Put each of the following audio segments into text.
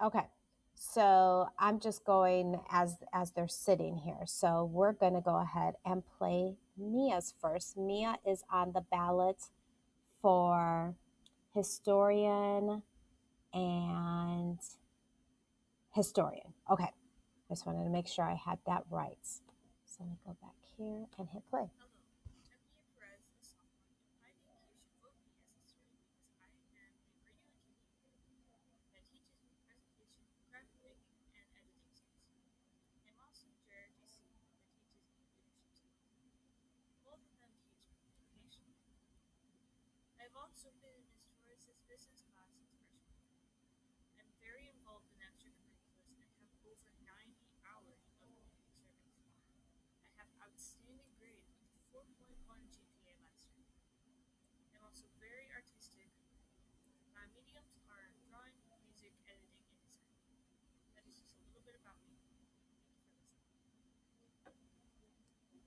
Okay. So I'm just going as they're sitting here. So we're going to go ahead and play Mia's first. Mia is on the ballot for historian and historian. Okay. I just wanted to make sure I had that right. So let me go back here and hit play.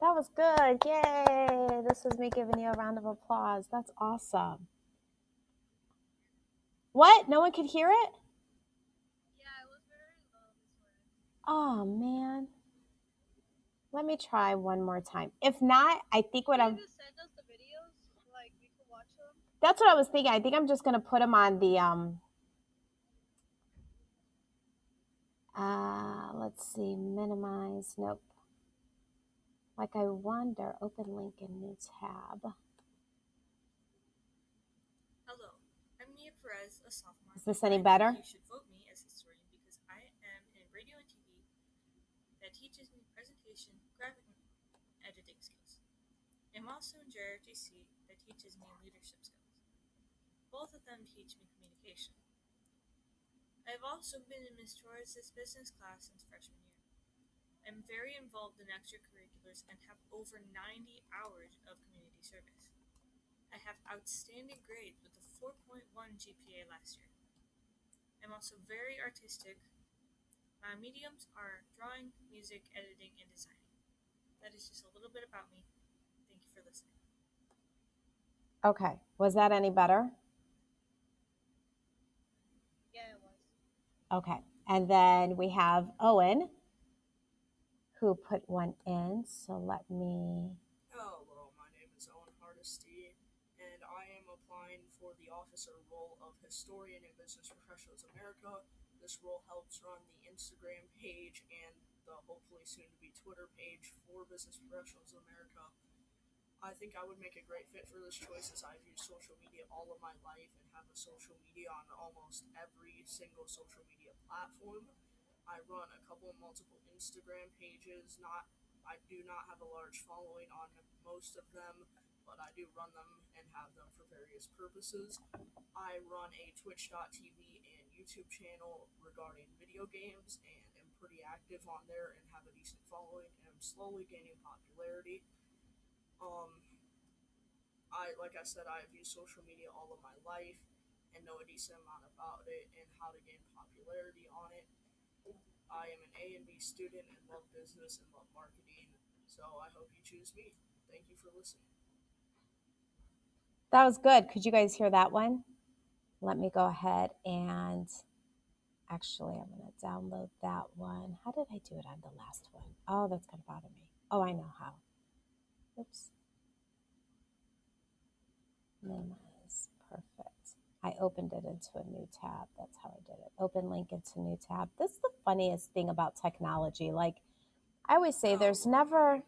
That was good. Yay. This was me giving you a round of applause. That's awesome. What? No one could hear it? Oh, man. Let me try one more time. If not, I think what I'm. That's what I was thinking. I think I'm just going to put them on the. Let's see. Minimize. Nope. Like I wonder. Open link in new tab. Is this any better? Okay. Was that any better? Okay. And then we have Owen who put one in. So let me. Hello, my name is Owen Hardesty, and I am applying for the officer role of Historian in Business Professionals America. This role helps run the Instagram page and the hopefully soon to be Twitter page for Business Professionals America. I think I would make a great fit for this choice as I've used social media all of my life and have a social media on almost every single social media platform. I run a couple of multiple Instagram pages. Not, I do not have a large following on most of them, but I do run them and have them for various purposes. I run a Twitch.tv and YouTube channel regarding video games and am pretty active on there and have a decent following and am slowly gaining popularity. Like I said, I've used social media all of my life and know a decent amount about it and how to gain popularity on it. I am an A and B student and love business and love marketing, so I hope you choose me. Thank you for listening. That was good. Could you guys hear that one? Let me go ahead and actually, I'm going to download that one. How did I do it on the last one? Oh, that's going to bother me. Oh, I know how. Oops. Minimize. Perfect. I opened it into a new tab. That's how I did it. Open link into new tab. This is the funniest thing about technology. Like I always say, there's never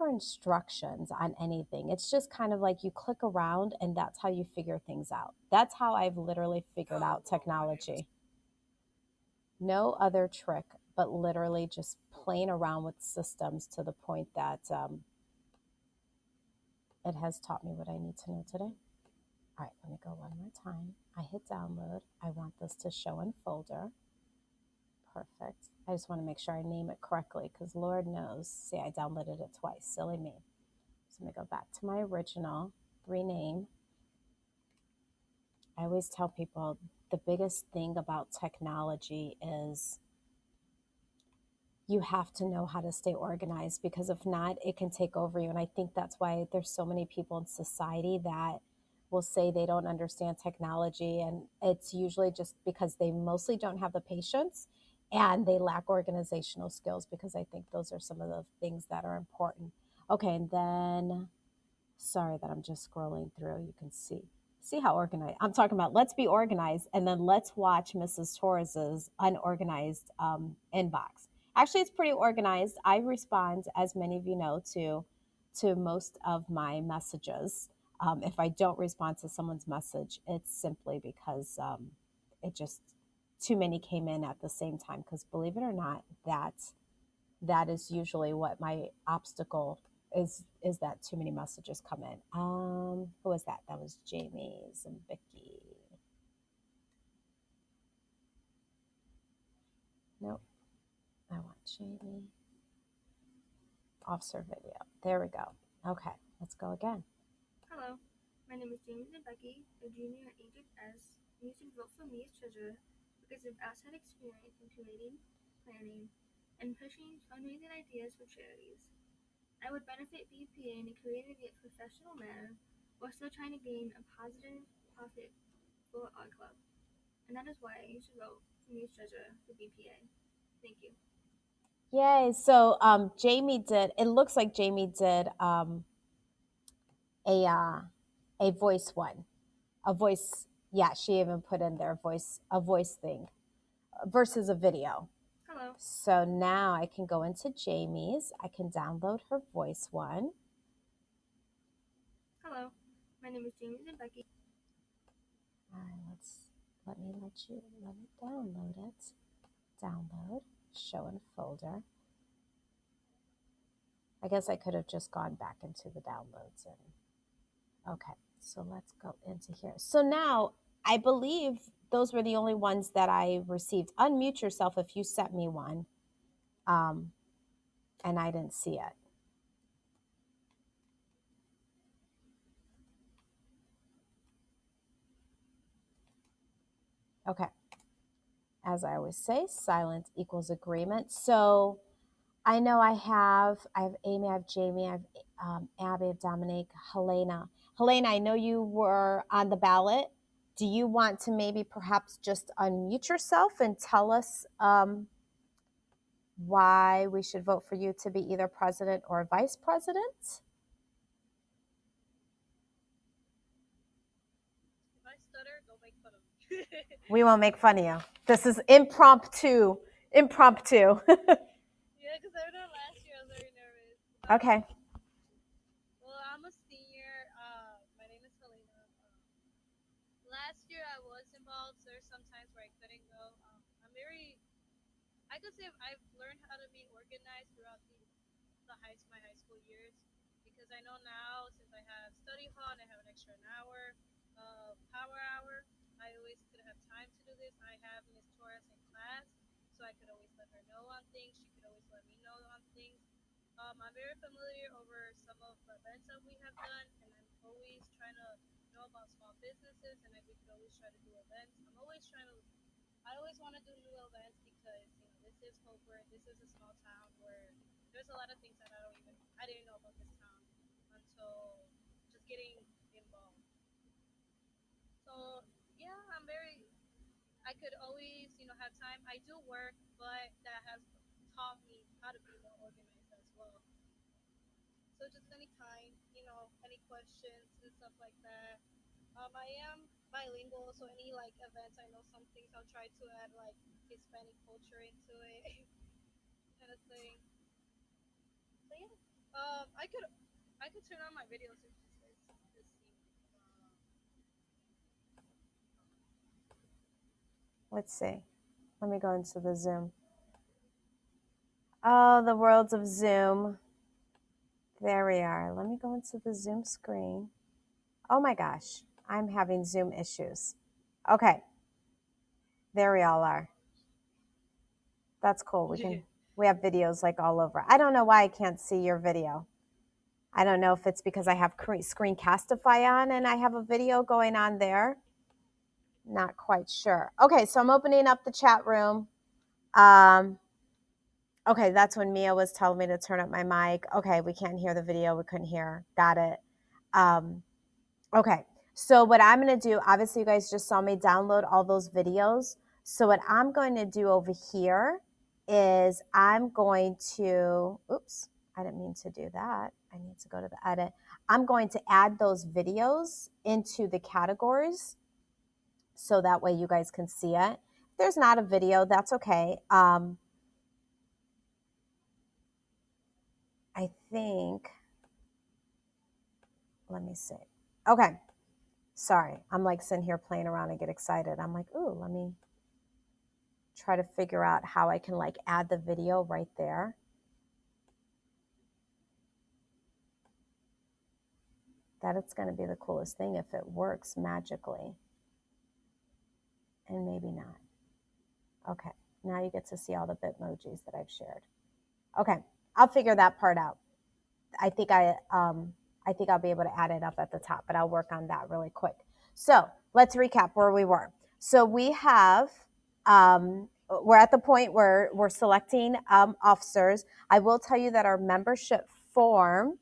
instructions on anything. It's just kind of like you click around and that's how you figure things out. That's how I've literally figured out technology. No other trick, but literally just playing around with systems to the point that it has taught me what I need to know today. All right, let me go one more time. I hit download. I want this to show in folder. Perfect. I just want to make sure I name it correctly because Lord knows, see, I downloaded it twice. Silly me. So let me go back to my original, rename. I always tell people the biggest thing about technology is you have to know how to stay organized because if not, it can take over you. And I think that's why there's so many people in society that will say they don't understand technology, and it's usually just because they mostly don't have the patience and they lack organizational skills, because I think those are some of the things that are important. Okay, and then sorry that I'm just scrolling through. You can see how organized I'm talking about. Let's be organized, and then let's watch Mrs. Torres's unorganized inbox. Actually, it's pretty organized. I respond, as many of you know, to most of my messages. If I don't respond to someone's message, it's simply because it just too many came in at the same time. Because believe it or not, that is usually what my obstacle is, that too many messages come in. Who was that? That was Jamie's and Vicky. Nope. I want Jamie. Officer video. There we go. Okay, let's go again. Hello, my name is James and Becky, a junior at Agent S, and you should vote for me as treasurer because of outside experience in creating, planning, and pushing fundraising ideas for charities. I would benefit BPA in a creative yet professional manner while still trying to gain a positive profit for our club. And that is why you should vote for me as treasurer for BPA. Thank you. Yay. So Jamie did, it looks like Jamie did a uh, a voice one. A voice, yeah, she even put in there a voice thing versus a video. Hello. So now I can go into Jamie's. I can download her voice one. Hello, my name is James and Becky. All right, let me download it. Download, show in folder. I guess I could have just gone back into the downloads and okay. So let's go into here. So now I believe those were the only ones that I received. Unmute yourself if you sent me one, and I didn't see it. Okay. As I always say, silence equals agreement. So I know I have Amy, I have Jamie, I have Abby, I have Dominique, Helena. Helena, I know you were on the ballot. Do you want to maybe perhaps just unmute yourself and tell us why we should vote for you to be either president or vice president? If I stutter, don't make fun of me. We won't make fun of you. This is impromptu. Impromptu. Yeah, because I know last year I was very nervous. Okay. Well, I'm a senior. My name is Helena. Last year I was involved. So there's some times where I couldn't go. I'm very. I could say I've learned how to be organized throughout my high school years because I know now since I have study hall and I have an extra an hour, power hour. I always could have time to do this. I have Miss Torres in class, so I could always let her know on things. She could always let me know on things. I'm very familiar over some of the events that we have done, and I'm always trying to know about small businesses, and we could always try to do events. I always want to do new events because this is Hobart. This is a small town where there's a lot of things that I didn't know about this town until just getting involved. So yeah, I could always have time. I do work, but that has taught me how to be more organized as well. So just anytime, any questions and stuff like that. I am bilingual, so any like events, I know some things. I'll try to add like Hispanic culture into it, kind of thing. So yeah, I could turn on my videos if you guys just see. Let's see. Let me go into the Zoom. Oh, the worlds of Zoom. There we are. Let me go into the Zoom screen. Oh my gosh, I'm having Zoom issues. Okay, there we all are. That's cool. We have videos like all over. I don't know why I can't see your video. I don't know if it's because I have Screencastify on and I have a video going on there. Not quite sure. Okay, so I'm opening up the chat room. Okay, that's when Mia was telling me to turn up my mic. Okay, we can't hear the video. We couldn't hear. Got it. Okay. So what I'm going to do, obviously you guys just saw me download all those videos. So what I'm going to do over here is I'm going to, oops, I didn't mean to do that. I need to go to the edit. I'm going to add those videos into the categories so that way you guys can see it. If there's not a video, that's okay. I think, let me see. Okay. Sorry, I'm like sitting here playing around and get excited. I'm like, ooh, let me try to figure out how I can like add the video right there. That it's going to be the coolest thing if it works magically. And maybe not. Okay, now you get to see all the Bitmojis that I've shared. Okay, I'll figure that part out. I think I'll be able to add it up at the top, but I'll work on that really quick. So let's recap where we were. So we have, we're at the point where we're selecting officers. I will tell you that our membership form,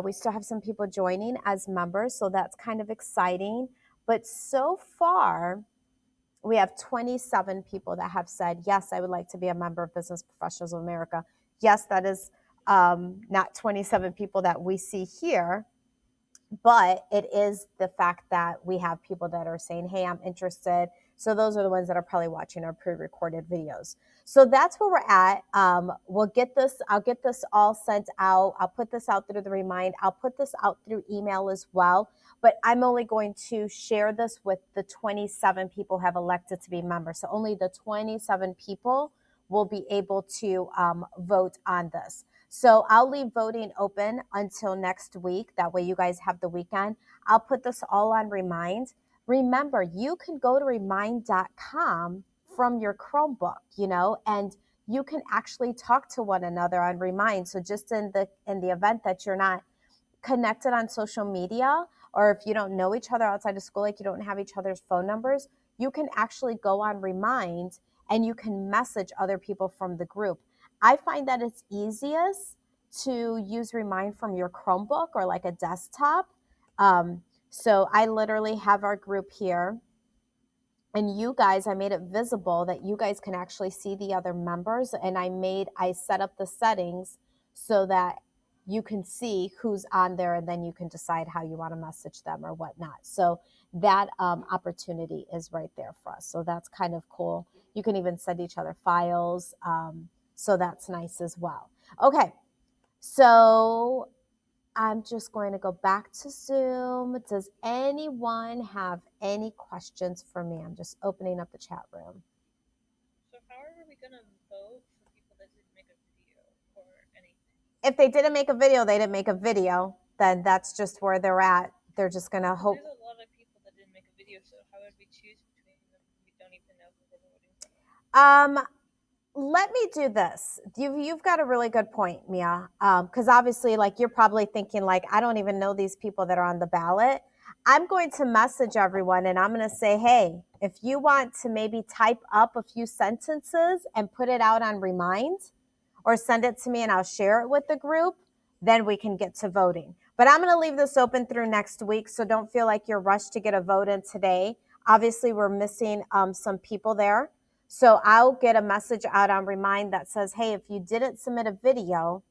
we still have some people joining as members, so that's kind of exciting. But so far, we have 27 people that have said, yes, I would like to be a member of Business Professionals of America. Yes, that is not 27 people that we see here, but it is the fact that we have people that are saying, hey, I'm interested. So those are the ones that are probably watching our pre-recorded videos. So that's where we're at. I'll get this all sent out. I'll put this out through the Remind. I'll put this out through email as well. But I'm only going to share this with the 27 people who have elected to be members. So only the 27 people will be able to vote on this. So I'll leave voting open until next week. That way you guys have the weekend. I'll put this all on Remind. Remember, you can go to remind.com from your Chromebook, and you can actually talk to one another on Remind. So just in the event that you're not connected on social media, or if you don't know each other outside of school, like you don't have each other's phone numbers, you can actually go on Remind and you can message other people from the group. I find that it's easiest to use Remind from your Chromebook or like a desktop. So I literally have our group here, and you guys, I made it visible that you guys can actually see the other members, and I set up the settings so that you can see who's on there, and then you can decide how you want to message them or whatnot. So that opportunity is right there for us. So that's kind of cool. You can even send each other files. So that's nice as well. Okay, so I'm just going to go back to Zoom. Does anyone have any questions for me? I'm just opening up the chat room. So how are we gonna vote for people that didn't make a video or anything? If they didn't make a video, they didn't make a video. Then that's just where they're at. They're just gonna hope. There's a lot of people that didn't make a video, so how would we choose between them? We don't even know who we're voting for. Let me do this. You've got a really good point, Mia. Because obviously, like you're probably thinking, like I don't even know these people that are on the ballot. I'm going to message everyone, and I'm going to say, hey, if you want to maybe type up a few sentences and put it out on Remind, or send it to me and I'll share it with the group, then we can get to voting. But I'm going to leave this open through next week, so don't feel like you're rushed to get a vote in today. Obviously, we're missing some people there. So I'll get a message out on Remind that says, hey, if you didn't submit a video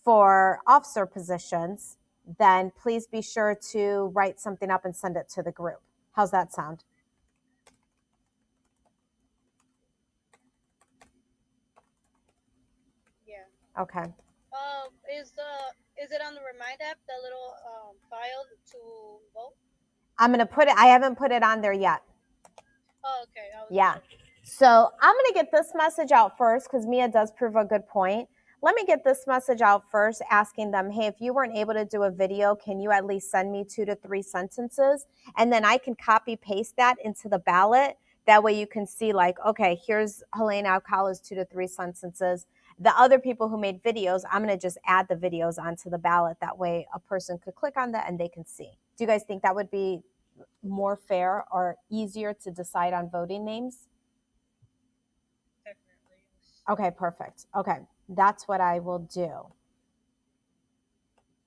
for officer positions, then please be sure to write something up and send it to the group. How's that sound? Yeah. Okay. Is it on the Remind app, the little file to vote? I'm going to put it, I haven't put it on there yet. Oh, okay. Yeah. So I'm going to get this message out first because Mia does prove a good point. Let me get this message out first, asking them, hey, if you weren't able to do a video, can you at least send me 2 to 3 sentences? And then I can copy paste that into the ballot. That way you can see like, okay, here's Helena Alcala's 2 to 3 sentences. The other people who made videos, I'm going to just add the videos onto the ballot. That way a person could click on that and they can see. Do you guys think that would be more fair or easier to decide on voting names? Definitely. Okay, perfect. Okay, that's what I will do.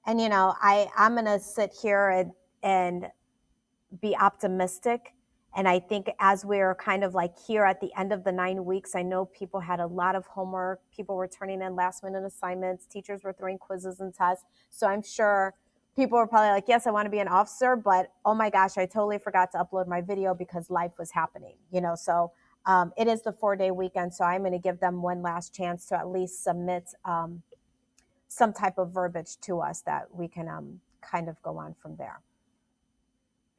And I'm gonna sit here and be optimistic. And I think as we're kind of like here at the end of the 9 weeks, I know people had a lot of homework. People were turning in last minute assignments. Teachers were throwing quizzes and tests. So I'm sure people were probably like, yes, I want to be an officer, but oh my gosh, I totally forgot to upload my video because life was happening, So it is the 4-day weekend. So I'm going to give them one last chance to at least submit some type of verbiage to us that we can kind of go on from there.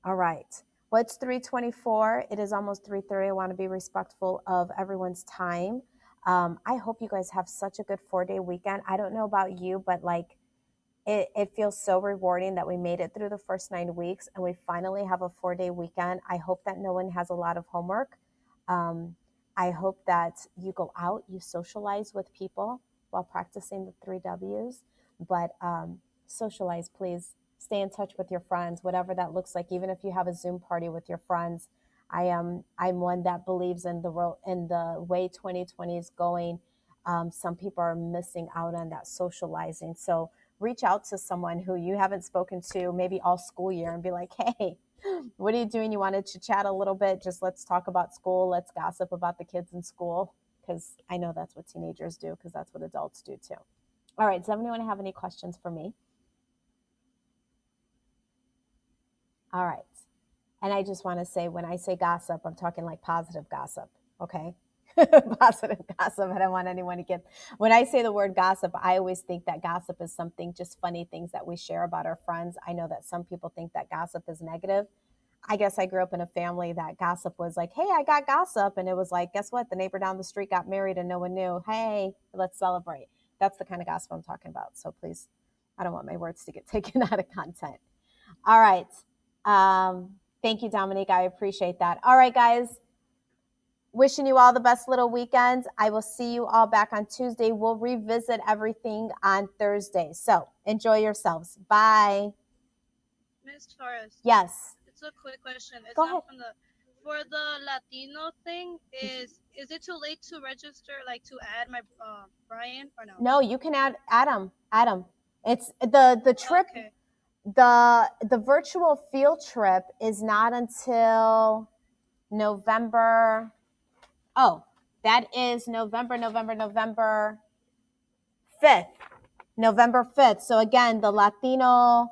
All right. Well, it's 3:24. It is almost 3:30. I want to be respectful of everyone's time. I hope you guys have such a good 4-day weekend. I don't know about you, but like it feels so rewarding that we made it through the first 9 weeks and we finally have a 4-day weekend. I hope that no one has a lot of homework. Um, I hope that you go out, you socialize with people while practicing the 3 W's, but socialize, please. Stay in touch with your friends, whatever that looks like. Even if you have a Zoom party with your friends, I'm one that believes in the way 2020 is going. Some people are missing out on that socializing. So reach out to someone who you haven't spoken to maybe all school year and be like, hey, what are you doing? You wanted to chat a little bit? Just let's talk about school. Let's gossip about the kids in school. Because I know that's what teenagers do, because that's what adults do too. All right. Does anyone have any questions for me? All right. And I just want to say, when I say gossip, I'm talking like positive gossip. Okay. Positive gossip. I don't want anyone to get, when I say the word gossip, I always think that gossip is something, just funny things that we share about our friends. I know that some people think that gossip is negative. I guess I grew up in a family that gossip was like, hey, I got gossip. And it was like, guess what? The neighbor down the street got married and no one knew. Hey, let's celebrate. That's the kind of gossip I'm talking about. So please, I don't want my words to get taken out of content. All right. Thank you, Dominique. I appreciate that. All right, guys. Wishing you all the best little weekend. I will see you all back on Tuesday. We'll revisit everything on Thursday. So enjoy yourselves. Bye. Miss Torres, Yes. it's a quick question. It's Go not ahead. from the for the Latino thing. Is it too late to register, like to add my Brian or no? No, you can add Adam. Adam. It's the trip. Okay. The virtual field trip is not until November. Oh, that is November 5th. November 5th. So again, the Latino,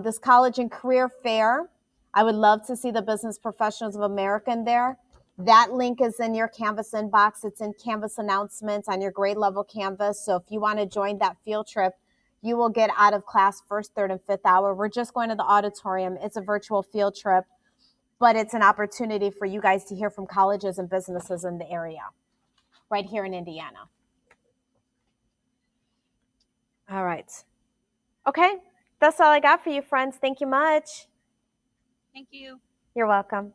this college and career fair. I would love to see the Business Professionals of America in there. That link is in your Canvas inbox. It's in Canvas announcements on your grade level Canvas. So if you want to join that field trip, you will get out of class first, third, and fifth hour. We're just going to the auditorium. It's a virtual field trip, but it's an opportunity for you guys to hear from colleges and businesses in the area right here in Indiana. All right. Okay. That's all I got for you, friends. Thank you much. Thank you. You're welcome.